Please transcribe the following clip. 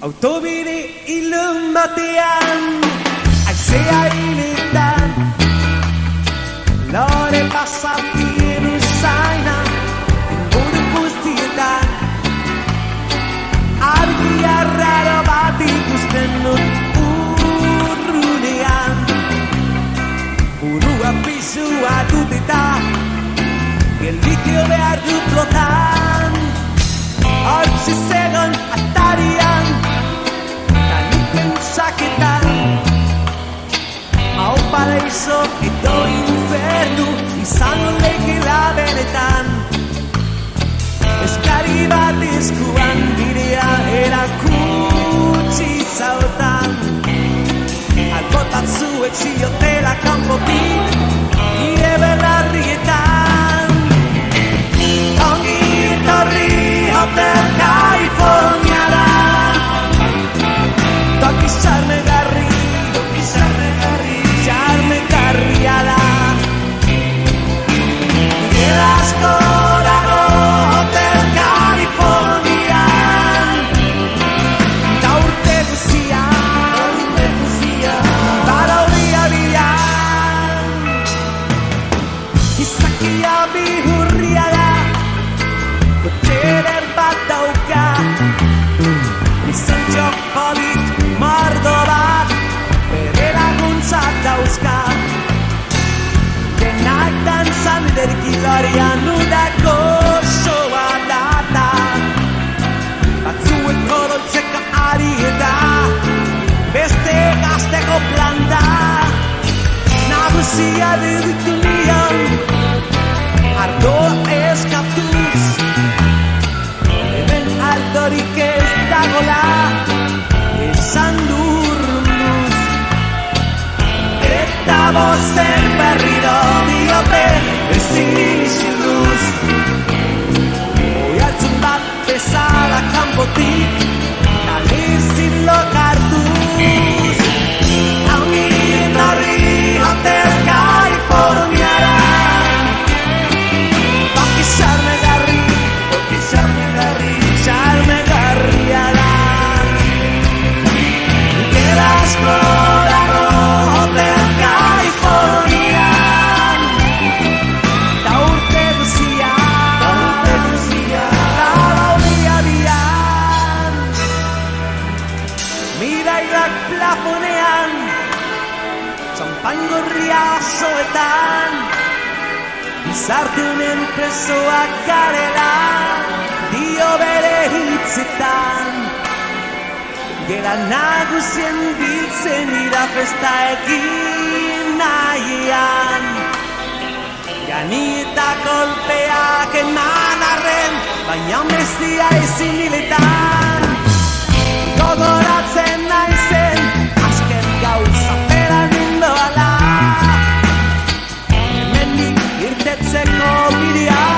Autobide ilun batean, aizea hiletan, lore pasatien usaina, inguru guztietan, argia raro bat ikusten dut urrunean, burua pisua dut eta, gelditio behar dut lotan, hortzi zegoen atarian, saketan, hau paraíso edo infernu izango leikela benetan. Eskari bat eskuan bidea erakutsi zautan, albotatzuek ziotela kanpotik nire belarrietan. Ongi etorri Hotel Californiara, toki xarmegarri, xarmegarria da. Asko dago Hotel Californian, ta urte guzian, badaudia bilan. Izakia bihurria da, kotxeder bat dauka, izan txokolit mardo bat, bere laguntzak dauzka. Denak dantzan derkilarian udako soa data, batzuek odoltzeko ari eta beste gazteko planta. Nagusia ditu nion, ardoa eskatuz, hemen altorik ez dagola, esan durrunduz. Eta bozen berriro diote ezin iziluz, oihartzun bat bezala kanpotik kalizin lokartuz. Ongi etorri Hotel Californiara, toki xarmegarria da. Asko dago Hotel Californian, ta urte guzian, badaudia bilan. Miraiak plafonean, txampan gorria osoetan, gizarte honen presoak garela, dio bere hitzetan. Gela nagusien biltzen dira festa egin nahian, gani eta kolpeak eman arren, baina bestia ezin hiletan. Gogoratzen naizen, azken gauza pera nindoala, hemendik irtetzeko bidea.